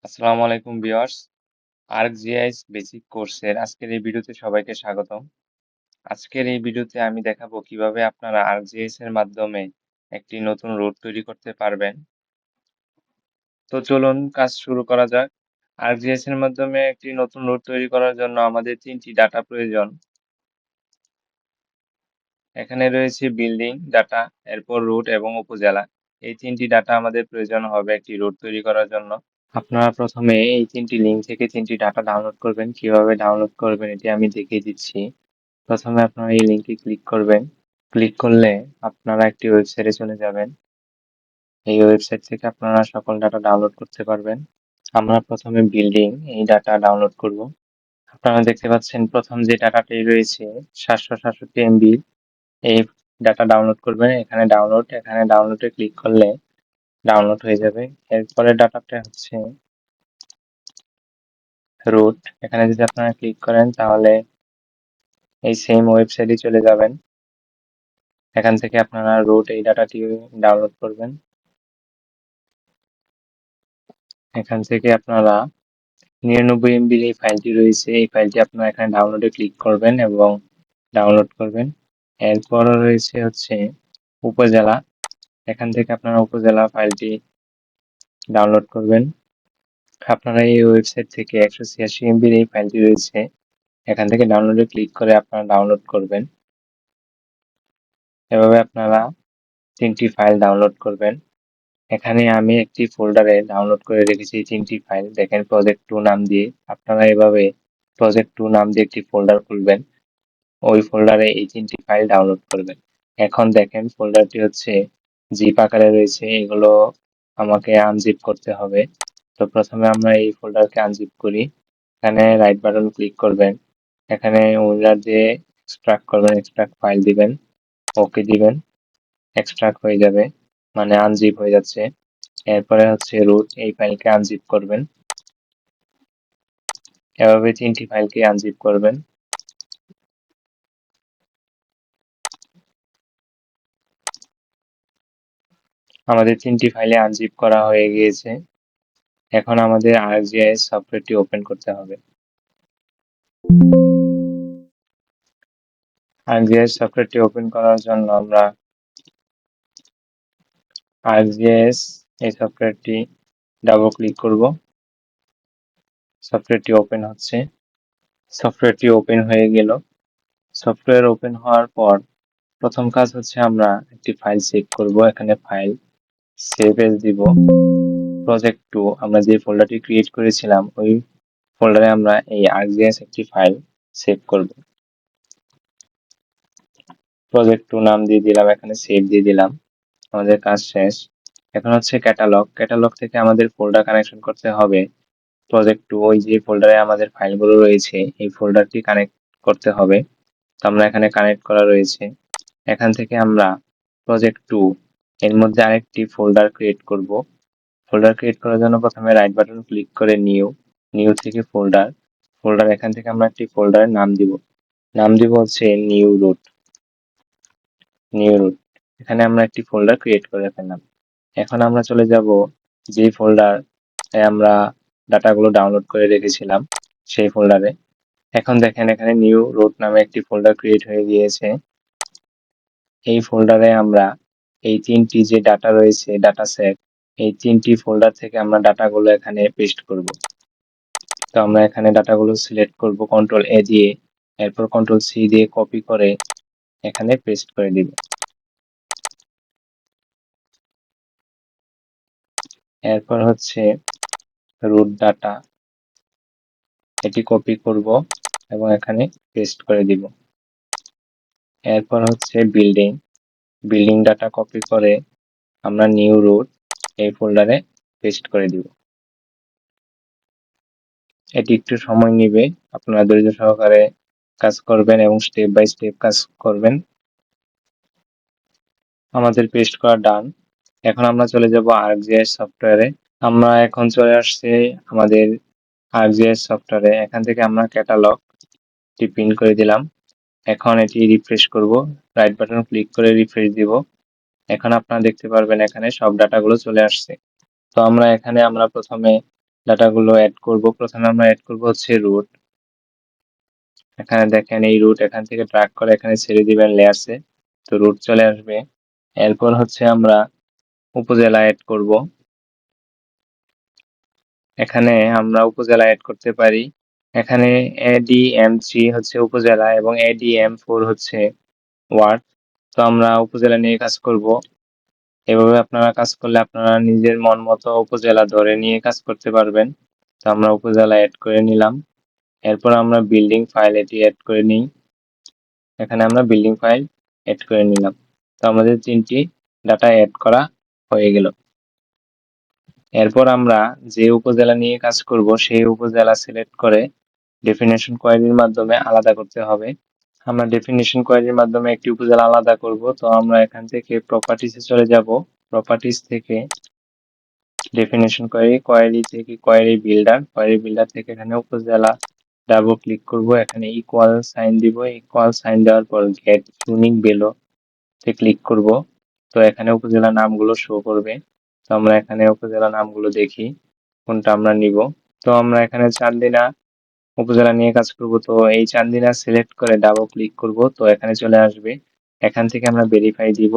আসসালামু আলাইকুম viewers. ArcGIS basic কোর্সের আজকের এই ভিডিওতে সবাইকে স্বাগতম। আজকের এই ভিডিওতে আমি দেখাবো কিভাবে আপনারা ArcGIS এর মাধ্যমে একটি নতুন রুট তৈরি করতে পারবেন। তো চলুন কাজ শুরু করা যাক। ArcGIS এর মাধ্যমে একটি নতুন রুট তৈরি করার জন্য আমাদের 3টি ডাটা প্রয়োজন। এখানে রয়েছে বিল্ডিং ডাটা, এরপর রুট এবং উপজেলা। এই 3টি ডাটা আমাদের প্রয়োজন হবে একটি রুট তৈরি করার জন্য। আপনারা প্রথমে এই 3টি লিঙ্ক থেকে 3টি ডাটা ডাউনলোড করবেন। কিভাবে ডাউনলোড করবেন এটি আমি দেখিয়ে দিচ্ছি। প্রথমে আপনারা এই লিঙ্কে ক্লিক করবেন। ক্লিক করলে আপনারা একটি ওয়েবসাইটে চলে যাবেন। এই ওয়েবসাইট থেকে আপনারা সকল ডাটা ডাউনলোড করতে পারবেন। আমরা প্রথমে বিল্ডিং এই ডাটা ডাউনলোড করব। আপনারা দেখতে পাচ্ছেন প্রথম যে ডাটাটি রয়েছে 767 MB। এই ডাটা ডাউনলোড করবেন। এখানে ডাউনলোডে ক্লিক করলে ডাউনলোড হয়ে যাবে। এরপরে ডাটাটা হচ্ছে রুট। এখানে যদি আপনারা ক্লিক করেন তাহলে এই সেম ওয়েবসাইটে চলে যাবেন। এখান থেকে আপনারা রুট এই ডাটাটি ডাউনলোড করবেন। এখান থেকে আপনারা 99 MB এই ফাইলটি রয়েছে, এই ফাইলটি আপনারা এখানে ডাউনলোডে ক্লিক করবেন এবং ডাউনলোড করবেন। এরপর রয়েছে হচ্ছে উপজেলা। এখান থেকে আপনারা উপজেলা ফাইলটি ডাউনলোড করবেন। আপনারা এই ওয়েবসাইট থেকে 186 MB এই ফাইলটি রয়েছে, এখান থেকে ডাউনলোডে ক্লিক করে আপনারা ডাউনলোড করবেন। এভাবে আপনারা 3টি ফাইল ডাউনলোড করবেন। এখানে আমি একটি ফোল্ডারে ডাউনলোড করে রেখেছি 3টি ফাইল। দেখেন প্রজেক্ট 2 নাম দিয়ে। আপনারা এভাবে প্রজেক্ট 2 নাম দিয়ে একটি ফোল্ডার খুলবেন। ওই ফোল্ডারে এই 3টি ফাইল ডাউনলোড করবেন। এখন দেখেন ফোল্ডারটি হচ্ছে জিপ আকারে রয়েছে, এগুলো আমাকে আনজিপ করতে হবে। তো প্রথমে আমরা এই ফোল্ডারকে আনজিপ করি। এখানে রাইট বাটন ক্লিক করবেন। এখানে উইজার দিয়ে এক্সট্রাক্ট করবেন, এক্সট্রাক্ট ফাইল দিবেন, ওকে দিবেন। এক্সট্রাক্ট হয়ে যাবে, মানে আনজিপ হয়ে যাচ্ছে। এরপরে হচ্ছে রুট, এই ফাইলকে আনজিপ করবেন। এভাবে 3টি ফাইলকে আনজিপ করবেন। আমাদের 3টি ফাইলে আনজিপ করা হয়ে গিয়েছে। এখন আমাদের ArcGIS সফটওয়্যারটি ওপেন করতে হবে। ArcGIS সফটওয়্যারটি ওপেন করার জন্য আমরা ArcGIS এই সফটওয়্যারটি ডাবল ক্লিক করব। সফটওয়্যারটি ওপেন হচ্ছে। সফটওয়্যারটি ওপেন হয়ে গেল। সফটওয়্যার ওপেন হওয়ার পর প্রথম কাজ হচ্ছে আমরা একটি ফাইল সেভ করব। এখানে ফাইল সেভ এজ দিব। প্রজেক্ট 2 আমরা যে ফোল্ডারটি ক্রিয়েট করেছিলাম ওই ফোল্ডারে আমরা এই ArcGIS একটি ফাইল সেভ করব। প্রজেক্ট 2 নাম দিয়ে দিলাম, এখানে সেভ দিয়ে দিলাম। আমাদের কাজ শেষ। এখন হচ্ছে ক্যাটালগ। ক্যাটালগ থেকে আমাদের ফোল্ডার কানেকশন করতে হবে। প্রজেক্ট 2 ওই যে ফোল্ডারে আমাদের ফাইলগুলো রয়েছে এই ফোল্ডারটি কানেক্ট করতে হবে। তো আমরা এখানে কানেক্ট করা রয়েছে। এখান থেকে আমরা প্রজেক্ট 2 এর মধ্যে আরেকটি ফোল্ডার ক্রিয়েট করব। ফোল্ডার ক্রিয়েট করার জন্য প্রথমে রাইট বাটন ক্লিক করে নিউ থেকে ফোল্ডার। এখান থেকে আমরা একটি ফোল্ডারের নাম দিব। নাম দিব হচ্ছে নিউ রুট। এখানে আমরা একটি ফোল্ডার ক্রিয়েট করে ফেললাম। এখন আমরা চলে যাব যে ফোল্ডার আমরা ডাটাগুলো ডাউনলোড করে রেখেছিলাম সেই ফোল্ডারে। এখন দেখেন এখানে নিউ রুট নামে একটি ফোল্ডার ক্রিয়েট হয়ে গিয়েছে। এই ফোল্ডারে আমরা এই 3টি যে ডাটা রয়েছে ডাটা সেট, এই 3টি ফোল্ডার থেকে আমরা ডাটাগুলো এখানে পেস্ট করব। তো আমরা এখানে ডাটাগুলো সিলেক্ট করব কন্ট্রোল এ দিয়ে, এরপর কন্ট্রোল সি দিয়ে কপি করে এখানে পেস্ট করে দিব। এরপর হচ্ছে রুট ডাটা, এটি কপি করব এবং এখানে পেস্ট করে দিব। এরপর হচ্ছে বিল্ডিং ডাটা কপি করে আমরা নিউ রুট এই ফোল্ডারে পেস্ট করে দিব। এটি একটু সময় নেবে, আপনারা ধৈর্য সহকারে কাজ করবেন এবং স্টেপ বাই স্টেপ কাজ করবেন। আমাদের পেস্ট করা ডান। এখন আমরা চলে যাব ArcGIS সফটওয়্যারে। আমরা এখন চলে আসছি আমাদের ArcGIS সফটওয়্যারে। এখান থেকে আমরা ক্যাটালগটি প্রিন্ট করে দিলাম। এখন এটি রিফ্রেশ করব। রাইট বাটন ক্লিক করে রিফ্রেশ দিব। এখন আপনারা দেখতে পারবেন এখানে সব ডাটাগুলো চলে আসছে। তো আমরা প্রথমে ডাটাগুলো অ্যাড করব। প্রথমে আমরা অ্যাড করব হচ্ছে রুট। এখানে দেখেন এই রুট এখান থেকে ড্র্যাগ করে এখানে ছেড়ে দিবেন লেয়ার্সে, তো রুট চলে আসবে। এরপর হচ্ছে আমরা উপজেলা অ্যাড করব। এখানে আমরা উপজেলা অ্যাড করতে পারি। এখানে ADM3 হচ্ছে উপজেলা এবং ADM4 হচ্ছে ওয়ার্ড। তো আমরা উপজেলা নিয়ে কাজ করব। এভাবে আপনারা কাজ করলে আপনারা নিজের মন মতো উপজেলা ধরে নিয়ে কাজ করতে পারবেন। তো আমরা উপজেলা অ্যাড করে নিলাম। এরপর আমরা বিল্ডিং ফাইল এটি অ্যাড করে নিই। এখানে আমরা বিল্ডিং ফাইল অ্যাড করে নিলাম। তো আমাদের 3টি ডাটা অ্যাড করা হয়ে গেল। এরপর আমরা যে উপজেলা নিয়ে কাজ করব সেই উপজেলা সিলেক্ট করে ডেফিনেশন কোয়েরির মাধ্যমে আলাদা করতে হবে। আমরা ডেফিনেশন কোয়েরির মাধ্যমে একটি উপজেলা আলাদা করব। তো আমরা এখান থেকে প্রপার্টিসে চলে যাব। প্রপার্টিস থেকে ডেফিনেশন কোয়েরি থেকে কোয়েরি বিল্ডার থেকে এখানে উপজেলা ডাবল ক্লিক করব। এখানে ইকুয়াল সাইন দিব। ইকুয়াল সাইন দেওয়ার পর গেট ইউনিক ভ্যালু তে ক্লিক করব। তো এখানে উপজেলা নামগুলো শো করবে। তো আমরা এখানে উপজেলা নামগুলো দেখি কোনটা আমরা নিব। তো আমরা এখানে চান্দিনা উপজেলা নিয়ে কাজ করব। তো এই চান্দিনা সিলেক্ট করে ডাবল ক্লিক করব। তো এখানে চলে আসবে। এখান থেকে আমরা ভেরিফাই দিব।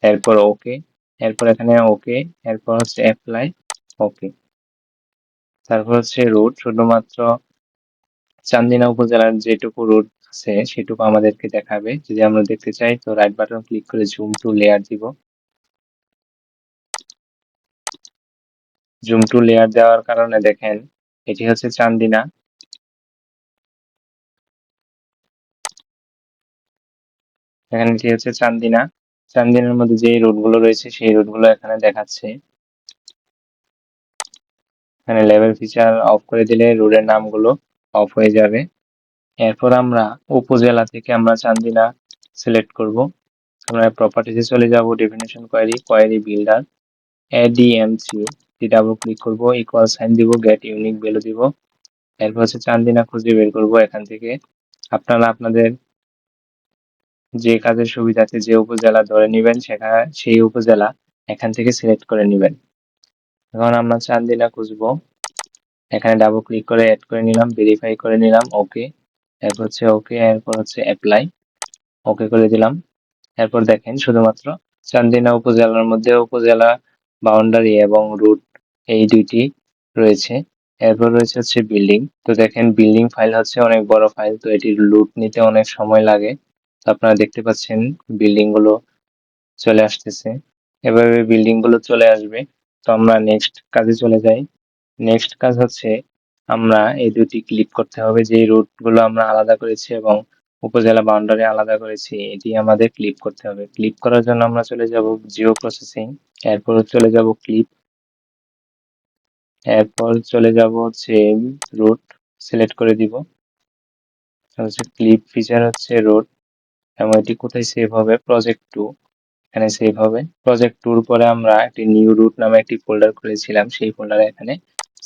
এরপর ওকে, এরপর এখানে ওকে, এরপর হচ্ছে অ্যাপ্লাই, ওকে। তারপর হচ্ছে রুট, শুধুমাত্র চান্দিনা উপজেলার যেটুকু রুট আছে সেটুকু আমাদেরকে দেখাবে। যদি আমরা দেখতে চাই তো রাইট বাটন ক্লিক করে জুম টু লেয়ার দিব। জুম টু লেয়ার দেওয়ার কারণে দেখেন এটি হচ্ছে চান্দিনা। এখানে এটি হচ্ছে চান্দিনা। চান্দিনার মধ্যে যে রুটগুলো রয়েছে সেই রুটগুলো এখানে দেখাচ্ছে। এখানে লেভেল ফিচার অফ করে দিলে রুটের নামগুলো অফ হয়ে যাবে। এরপর আমরা উপজেলা থেকে আমরা চান্দিনা সিলেক্ট করব। আমরা প্রপার্টিসে চলে যাব, definition query builder ADM3 double click করব, ইকুয়াল সাইন দিব, গেট ইউনিক ভ্যালু দিব। এরপর হচ্ছে চান্দিনা খুঁজে বের করব এখান থেকে। আপনারা আপনাদের যে কাজের সুবিধাতে যে উপজেলা ধরে নেবেন সেখানে সেই উপজেলা এখান থেকে সিলেক্ট করে নেবেন। এখন আমরা চান্দিনা খুঁজবো। এখানে ডাবল ক্লিক করে অ্যাড করে নিলাম, ভেরিফাই করে নিলাম, ওকে। এরপর হচ্ছে ওকে, এরপর হচ্ছে অ্যাপ্লাই, ওকে করে দিলাম। এরপর দেখেন শুধুমাত্র চান্দিনা উপজেলার মধ্যে উপজেলা বাউন্ডারি এবং রুট এই দুইটি রয়েছে। এরপর রয়েছে হচ্ছে বিল্ডিং। তো দেখেন বিল্ডিং ফাইল হচ্ছে অনেক বড় ফাইল, তো এটির লুট নিতে অনেক সময় লাগে। তো আপনারা দেখতে পাচ্ছেন বিল্ডিং গুলো চলে আসতেছে। এভাবে বিল্ডিং গুলো চলে আসবে। তো আমরা নেক্সট কাজে চলে যাই। নেক্সট কাজ হচ্ছে আমরা এই দুটি ক্লিক করতে হবে, যে রুট গুলো আমরা আলাদা করেছি এবং উপজেলা বাউন্ডারি আলাদা করেছি এটি আমাদের ক্লিক করতে হবে। ক্লিক করার জন্য আমরা চলে যাব জিও প্রসেসিং, এরপর চলে যাব ক্লিক, এরপর চলে যাব হচ্ছে রুট সিলেক্ট করে দিব। হচ্ছে ক্লিপ ফিচার হচ্ছে রুট এবং এটি কোথায় সেভ হবে, প্রজেক্ট 2 এখানে সেভ হবে। প্রজেক্ট 2 পরে আমরা একটি নিউ রুট নামে একটি ফোল্ডার খুলেছিলাম, সেই ফোল্ডারে এখানে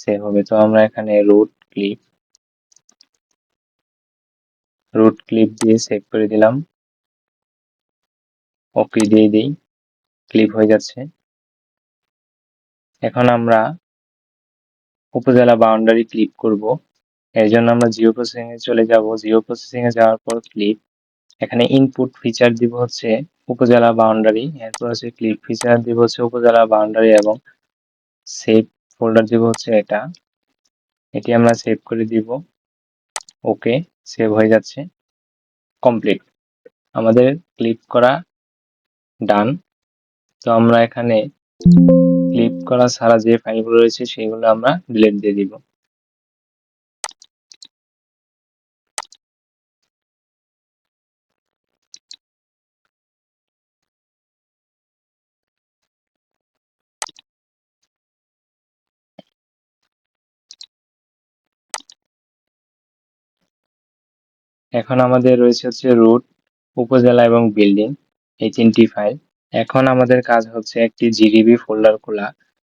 সেভ হবে। তো আমরা এখানে রুট ক্লিপ দিয়ে সেভ করে দিলাম, ওকে দিয়ে দিই, ক্লিপ হয়ে যাচ্ছে। এখন আমরা উপজেলা বাউন্ডারি ক্লিক করব। এর জন্য আমরা জিও প্রসেসিং এ চলে যাব। জিও প্রসেসিং এ যাওয়ার পর ক্লিপ, এখানে ইনপুট ফিচার দিব হচ্ছে উপজেলা বাউন্ডারি, এরপর হচ্ছে ক্লিপ ফিচার দিব হচ্ছে উপজেলা বাউন্ডারি এবং সেভ ফোল্ডার দিব হচ্ছে এটি আমরা সেভ করে দিব। ওকে, সেভ হয়ে যাচ্ছে, কমপ্লিট। আমাদের ক্লিপ করা ডান। তো আমরা এখানে ক্লিপ করা ছাড়া যে ফাইলগুলো রয়েছে সেগুলো আমরা ডিলিট দিয়ে দিব। এখন আমাদের রয়েছে হচ্ছে রুট, উপজেলা এবং বিল্ডিং, এই 3টি ফাইল। এখন আমাদের কাজ হচ্ছে একটি জিডিবি ফোল্ডার খোলা।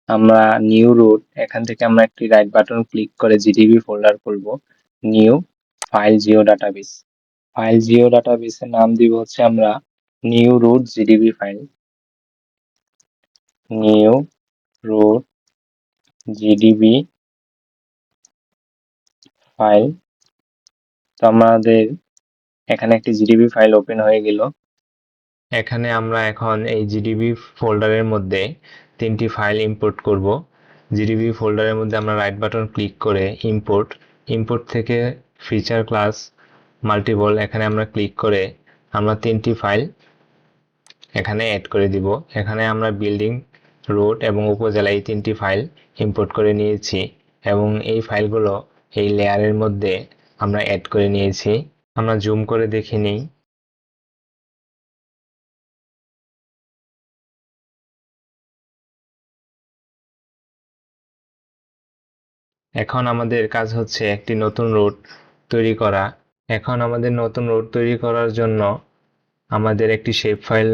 আমরা নিউ রুট, এখান থেকে আমরা একটি রাইট বাটন ক্লিক করে জিডিবি ফোল্ডার খুলব। New file geo database, file geo ডাটাবেসের নাম দিব হচ্ছে আমরা new root GDB file, new root GDB file. তো আমাদের এখানে একটি জিডিবি ফাইল ওপেন হয়ে গেল। এখানে আমরা এখন এই জিডিবি ফোল্ডারের মধ্যে 3টি ফাইল ইম্পোর্ট করব। জিডিবি ফোল্ডারের মধ্যে আমরা রাইট বাটন ক্লিক করে ইম্পোর্ট থেকে ফিচার ক্লাস মাল্টিপল এখানে আমরা ক্লিক করে আমরা 3টি ফাইল এখানে অ্যাড করে দিব। এখানে আমরা বিল্ডিং, রোড এবং উপজেলা এই 3টি ফাইল ইম্পোর্ট করে নিয়েছি এবং এই ফাইলগুলো এই লেয়ারের মধ্যে আমরা অ্যাড করে নিয়েছি। আমরা জুম করে দেখে নিই। এখন আমাদের কাজ হচ্ছে একটি নতুন রোড তৈরি করা। এখন আমাদের নতুন রোড তৈরি করার জন্য আমাদের একটি শেপ ফাইল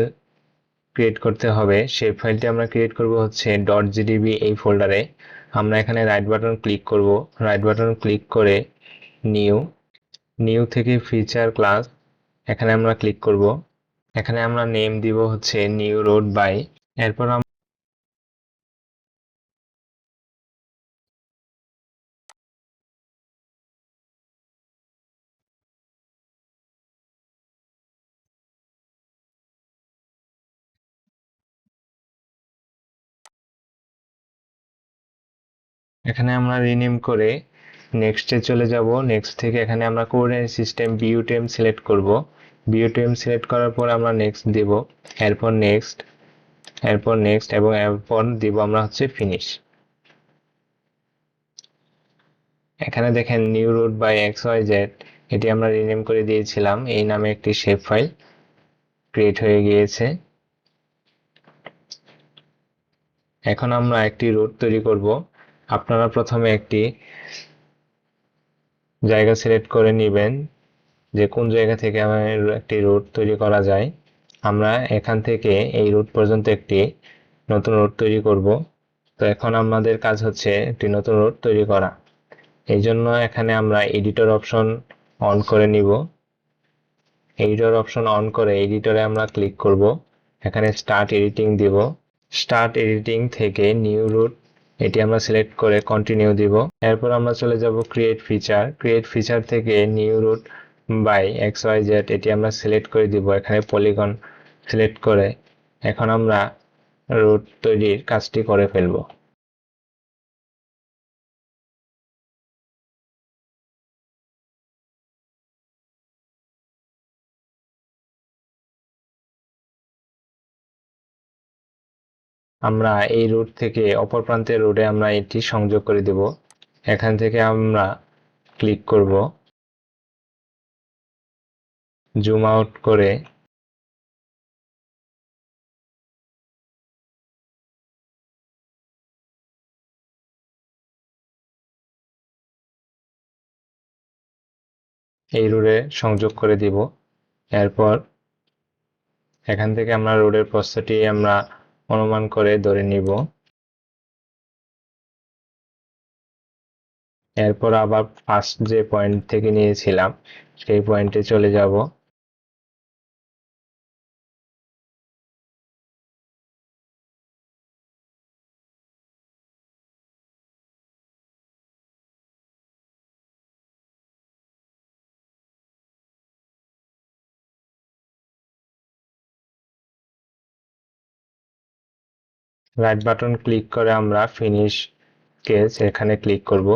ক্রিয়েট করতে হবে। শেপ ফাইলটি আমরা ক্রিয়েট করব হচ্ছে .gdb এই ফোল্ডারে। আমরা এখানে রাইট বাটন ক্লিক করব, রাইট বাটন ক্লিক করে নিউ থেকে ফিচার ক্লাস এখানে আমরা ক্লিক করব। এখানে আমরা নেম দিব হচ্ছে নিউ রোড বাই। এরপর এখানে আমরা রিনেম করে নেক্সটে চলে যাব। নেক্সট থেকে এখানে আমরা কোঅর্ডিনেট সিস্টেম বিউটেম সিলেক্ট করব। বিউটেম সিলেক্ট করার পর আমরা নেক্সট দেব, এরপর নেক্সট এবং এরপর দিব আমরা হচ্ছে ফিনিশ। এখানে দেখেন নিউ রুট বাই XYZ এটি আমরা রিনেম করে দিয়েছিলাম, এই নামে একটি শেপ ফাইল ক্রিয়েট হয়ে গিয়েছে। এখন আমরা একটি রুট তৈরি করব। আপনারা প্রথমে একটি জায়গা সিলেক্ট করে নেবেন যে কোন জায়গা থেকে আমাদের একটি রুট তৈরি করা যায়। আমরা এখান থেকে এই রুট পর্যন্ত একটি নতুন রুট তৈরি করব। তো এখন আমাদের কাজ হচ্ছে একটি নতুন রুট তৈরি করা। এই জন্য এখানে আমরা এডিটর অপশন অন করে নিব। এডিটর অপশন অন করে এডিটরে আমরা ক্লিক করব। এখানে স্টার্ট এডিটিং দিব। স্টার্ট এডিটিং থেকে নিউ রুট এটি আমরা সিলেক্ট করে কন্টিনিউ দিব। এরপর আমরা চলে যাব ক্রিয়েট ফিচার থেকে নিউ রুট বাই XYZ এটি আমরা সিলেক্ট করে দিব। এখানে পলিগন সিলেক্ট করে এখন আমরা রুট তৈরির কাজটি করে ফেলব। আমরা এই রুট থেকে অপর প্রান্তের রোডে আমরা এটি সংযোগ করে দেব। এখান থেকে আমরা ক্লিক করব, জুম আউট করে এই রোডে সংযোগ করে দিব। এরপর এখান থেকে আমরা রোডের প্রস্থটি আমরা অনুমান করে ধরে নিব। এরপর আবার ফার্স্ট যে পয়েন্ট থেকে নিয়েছিলাম সেই পয়েন্টে চলে যাব। রাইট বাটন ক্লিক করে আমরা ফিনিশ স্কেচ এখানে ক্লিক করব।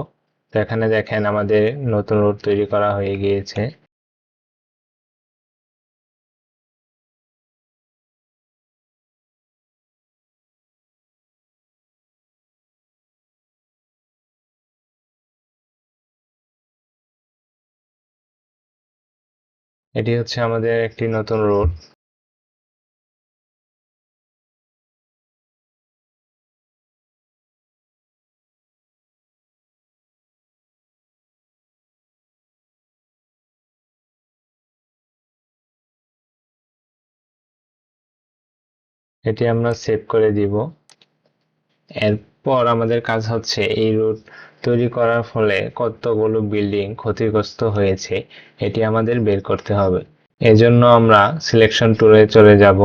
তো এখানে দেখেন আমাদের নতুন রোড তৈরি করা হয়ে গিয়েছে। এটি হচ্ছে আমাদের একটি নতুন রোড। এটি আমরা সেভ করে দিব। এরপর আমাদের কাজ হচ্ছে এই রুট তৈরি করার ফলে কতগুলো বিল্ডিং ক্ষতিগ্রস্ত হয়েছে এটি আমাদের বের করতে হবে। এজন্য আমরা সিলেকশন টুলে চলে যাব,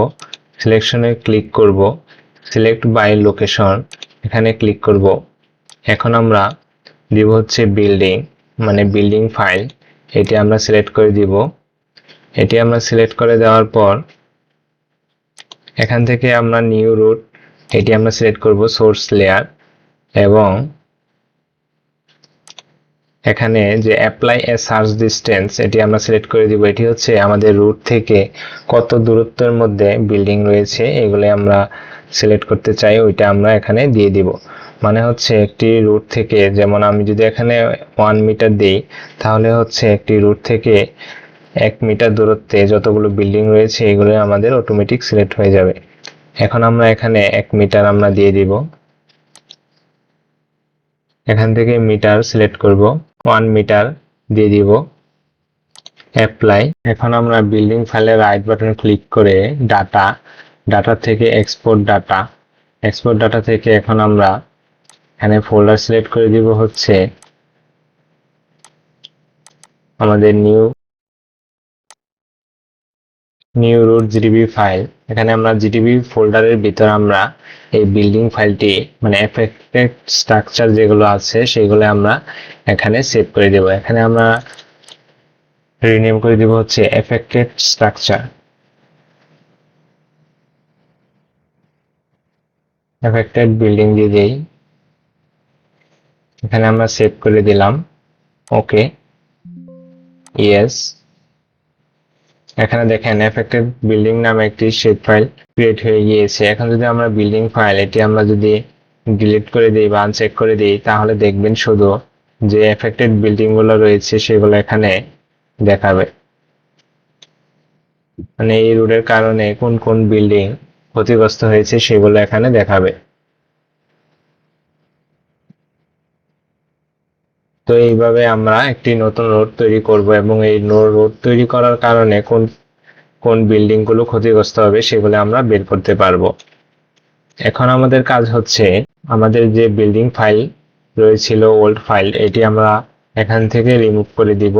সিলেকশনে ক্লিক করব, সিলেক্ট বাই লোকেশন এখানে ক্লিক করব। এখন আমরা দিব হচ্ছে বিল্ডিং, মানে বিল্ডিং ফাইল, এটি আমরা সিলেক্ট করে দিব। এটি আমরা সিলেক্ট করে দেওয়ার পর এখান থেকে আমরা নিউ রুট, এটি আমরা সিলেক্ট করব সোর্স লেয়ার, এবং এখানে যে অ্যাপ্লাই এ সার্চ ডিসটেন্স এটি আমরা সিলেক্ট করে দিব। এটি হচ্ছে আমাদের রুট থেকে কত দূরত্বের মধ্যে বিল্ডিং রয়েছে এগুলো আমরা সিলেক্ট করতে চাই, ওইটা আমরা এখানে দিয়ে দিব। মানে হচ্ছে একটি রুট থেকে, যেমন আমি যদি এখানে 1 মিটার দিই, তাহলে হচ্ছে একটি রুট থেকে 1 মিটার দূরত্বে যতগুলো বিল্ডিং রয়েছে এগুলো আমাদের অটোমেটিক সিলেক্ট হয়ে যাবে। এখন আমরা এখানে 1 মিটার আমরা দিয়ে দিব। এখান থেকে মিটার সিলেক্ট করব, 1 মিটার দিয়ে দিব, অ্যাপ্লাই। এখন আমরা বিল্ডিং ফাইলের রাইট বাটন ক্লিক করে ডাটা থেকে এক্সপোর্ট ডাটা থেকে এখন আমরা এখানে ফোল্ডার সিলেক্ট করে দিব হচ্ছে আমাদের নিউ রুট জিডিবি ফাইল। এখানে আমরা জিডিবি ফোল্ডারের ভিতর আমরা এই বিল্ডিং ফাইলটি, মানে এফেক্টেড স্ট্রাকচার যেগুলো আছে সেগুলো আমরা এখানে সেভ করে দেব। এখানে আমরা রিনেম করে দিব হচ্ছে এফেক্টেড স্ট্রাকচার, এফেক্টেড বিল্ডিং দিয়ে দেই। এখানে আমরা সেভ করে দিলাম, ওকে, ইয়েস। এখানে দেখেন এফেক্টেড বিল্ডিং নামে একটি শেপ ফাইল ক্রিয়েট হয়ে গিয়েছে। এখন যদি আমরা বিল্ডিং ফাইল এটি আমরা যদি ডিলিট করে দিই বা আনচেক করে দিই, তাহলে দেখবেন শুধু যে এফেক্টেড বিল্ডিং গুলো রয়েছে সেগুলো এখানে দেখাবে, মানে এই রুটের কারণে কোন কোন বিল্ডিং ক্ষতিগ্রস্ত হয়েছে সেগুলো এখানে দেখাবে। তো এইভাবে আমরা একটি নতুন রোড তৈরি করব, এবং এই রোড তৈরি করার কারণে কোন কোন বিল্ডিং গুলো ক্ষতিগ্রস্ত হবে সেগুলো আমরা বের করতে পারবো। এখন আমাদের কাজ হচ্ছে আমাদের যে বিল্ডিং ফাইল রয়েছিল ওল্ড ফাইল, এটি আমরা এখান থেকে রিমুভ করে দিব।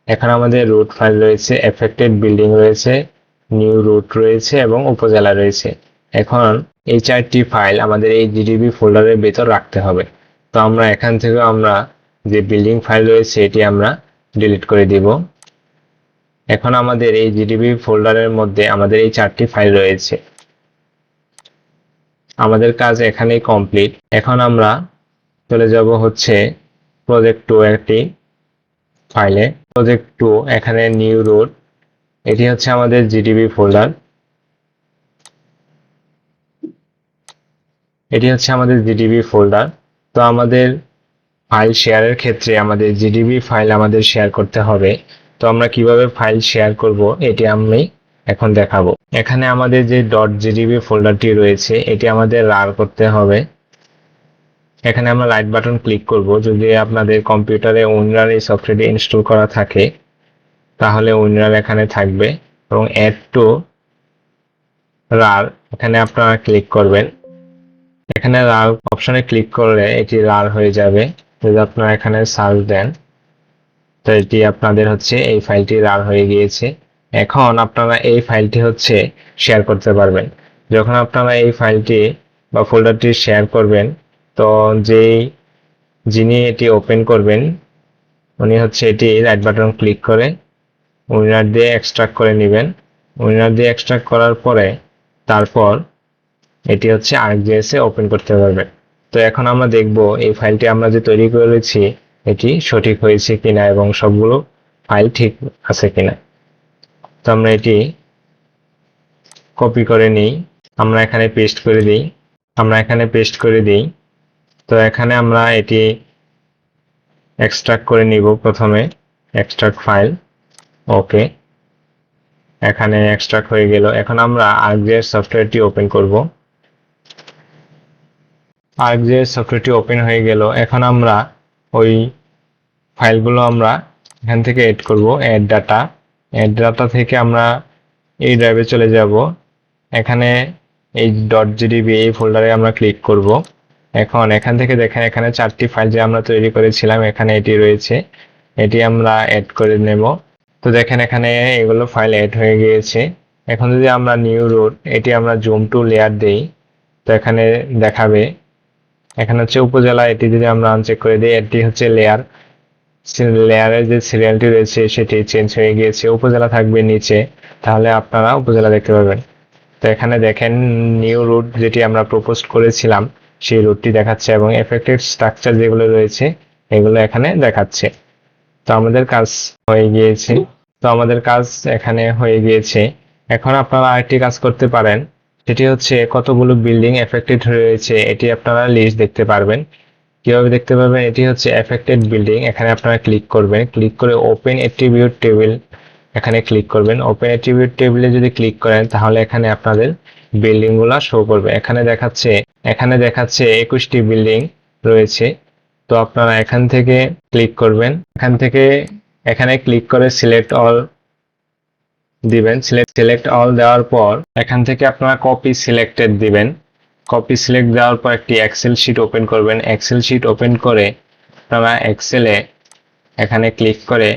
এখন আমাদের রুট ফাইল রয়েছে, এফেক্টেড বিল্ডিং রয়েছে, নিউ রুট রয়েছে এবং উপজেলা রয়েছে। এখন এই 4টি ফাইল আমাদের এই জিডিবি ফোল্ডারের ভেতর রাখতে হবে। তো আমরা এখান থেকে আমরা যে বিল্ডিং ফাইল রয়েছে এটি আমরা ডিলিট করে দিব। এখন আমাদের এই জিডিবি ফোল্ডারের মধ্যে আমাদের এই 4টি ফাইল রয়েছে। আমাদের কাজ এখানেই কমপ্লিট। এখন আমরা চলে যাব হচ্ছে প্রজেক্ট 2 একটি ফাইলে। প্রজেক্ট 2, এখানে নিউ রুট, এটি হচ্ছে আমাদের জিডিবি ফোল্ডার, এটি হচ্ছে আমাদের জিডিবি ফোল্ডার। তো আমাদের ফাইল শেয়ারের ক্ষেত্রে আমাদের জিডিবি ফাইল আমাদের শেয়ার করতে হবে। তো আমরা কিভাবে ফাইল শেয়ার করব এটি আমি এখন দেখাবো। এখানে আমাদের যে .gdb ফোল্ডারটি রয়েছে এটি আমাদের রার করতে হবে। এখানে আমরা রাইট বাটন ক্লিক করব। যদি আপনাদের কম্পিউটারে উইনরার এই সফটওয়্যারটি ইনস্টল করা থাকে তাহলে উইনরার এখানে থাকবে, এবং অ্যাড টু রার এখানে আপনারা ক্লিক করবেন। এখানে রার অপশনে ক্লিক করলে এটি রার হয়ে যাবে। যদি আপনারা এখানে সার্চ দেন তো এটি আপনাদের হচ্ছে এই ফাইলটি রার হয়ে গিয়েছে। এখন আপনারা এই ফাইলটি হচ্ছে শেয়ার করতে পারবেন। যখন আপনারা এই ফাইলটি বা ফোল্ডারটি শেয়ার করবেন, তো যিনি এটি ওপেন করবেন উনি হচ্ছে এটি রাইট বাটন ক্লিক করে উইনার দিয়ে এক্সট্রাক্ট করে নেবেন। উইনার দিয়ে এক্সট্রাক্ট করার পরে তারপর এটি হচ্ছে ArcGIS এ ওপেন করতে পারবেন। তো এখন আমরা দেখব এই ফাইলটি আমরা যে তৈরি করেছি এটি সঠিক হয়েছে কিনা এবং সবগুলো ফাইল ঠিক আছে কিনা। তো আমরা এটি কপি করে নিই, আমরা এখানে পেস্ট করে দিই। তো এখানে আমরা এটি এক্সট্রাক্ট করে নিব। প্রথমে এক্সট্রাক্ট ফাইল, ওকে, এখানে এক্সট্রাক্ট হয়ে গেল। এখন আমরা ArcGIS সফটওয়্যারটি ওপেন করব। ArcGIS সফটওয়্যারটি ওপেন হয়ে গেল। এখন আমরা ওই ফাইলগুলো আমরা এখান থেকে এড করব। অ্যাড ডাটা থেকে আমরা এই ড্রাইভে চলে যাব। এখানে এই .gdb এই ফোল্ডারে আমরা ক্লিক করব। এখন এখান থেকে দেখেন এখানে 4টি ফাইল যে আমরা তৈরি করেছিলাম এখানে এটি রয়েছে, এটি আমরা অ্যাড করে নেব। তো দেখেন এখানে এগুলো ফাইল অ্যাড হয়ে গিয়েছে। এখন যদি আমরা নিউ রুট এটি আমরা জুম টু লেয়ার দেই তো এখানে দেখাবে এখানে হচ্ছে উপজেলা, এটি যদি আমরা আনচেক করে দিই, এটি হচ্ছে লেয়ার, লেয়ারের যে সিরিয়ালটি রয়েছে সেটি চেঞ্জ হয়ে গিয়েছে, উপজেলা থাকবে নিচে, তাহলে আপনারা উপজেলা দেখতে পাবেন। তো এখানে দেখেন নিউ রুট যেটি আমরা প্রপোজ করেছিলাম সেই রুটটি দেখাচ্ছে এবং এফেক্টেড স্ট্রাকচার যেগুলো রয়েছে এগুলো এখানে দেখাচ্ছে। তো আমাদের কাজ হয়ে গিয়েছে, এখানে হয়ে গিয়েছে। এখন আপনারা আরেকটি কাজ করতে পারেন, সেটি হচ্ছে কতগুলো বিল্ডিং এফেক্টেড রয়েছে এটি আপনারা লিস্ট দেখতে পারবেন। কিভাবে দেখতে পারবেন? এটি হচ্ছে এফেক্টেড বিল্ডিং, এখানে আপনারা ক্লিক করবেন, ক্লিক করে ওপেন অ্যাট্রিবিউট টেবিল এখানে ক্লিক করবেন। ওপেন অ্যাট্রিবিউট টেবিলে যদি ক্লিক করেন তাহলে এখানে আপনাদের বিল্ডিং গুলা শো করবে। এখানে দেখাচ্ছে 21টি বিল্ডিং রয়েছে। তো আপনারা এখান থেকে ক্লিক করবেন, এখানে ক্লিক করে সিলেক্ট অল দিবেন। সিলেক্ট অল দেওয়ার পর এখান থেকে আপনারা কপি সিলেক্টেড দিবেন। কপি সিলেক্ট দেওয়ার পর একটি এক্সেল শিট ওপেন করবেন। এক্সেল শিট ওপেন করে আপনারা এক্সেলে এখানে ক্লিক করে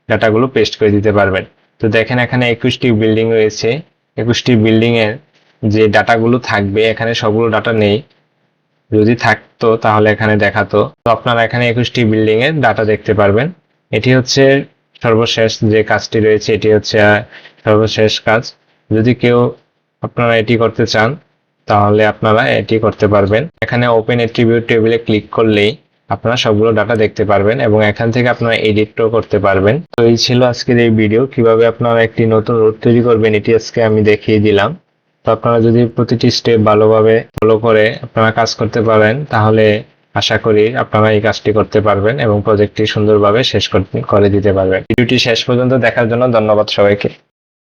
ডাটাগুলো পেস্ট করে দিতে পারবেন। তো দেখেন এখানে 21টি বিল্ডিং রয়েছে, 21টি বিল্ডিং এর যে ডাটাগুলো থাকবে এখানে সবগুলো ডাটা নেই, যদি থাকতো তাহলে এখানে দেখাতো। তো আপনারা এখানে 21টি বিল্ডিং এর ডাটা দেখতে পারবেন। এটি হচ্ছে সর্বশেষ যে কাজটি রয়েছে, এটি হচ্ছে সর্বশেষ কাজ। যদি কেউ আপনারা এটি করতে চান তাহলে আপনারা এটি করতে পারবেন। এখানে ওপেন অ্যাট্রিবিউট টেবিলে ক্লিক করলেই আপনারা সবগুলো ডাটা দেখতে পারবেন এবং এখান থেকে আপনারা এডিটও করতে পারবেন। তো এই ছিল আজকের এই ভিডিও, কিভাবে আপনারা একটি নতুন রুট তৈরি করবেন এটি আজকে আমি দেখিয়ে দিলাম। তো আপনারা যদি প্রতিটি স্টেপ ভালোভাবে ফলো করে আপনারা কাজ করতে পারেন তাহলে আশা করি আপনারা এই কাজটি করতে পারবেন এবং প্রজেক্টটি সুন্দরভাবে শেষ করে দিতে পারবেন। ভিডিওটি শেষ পর্যন্ত দেখার জন্য ধন্যবাদ সবাইকে।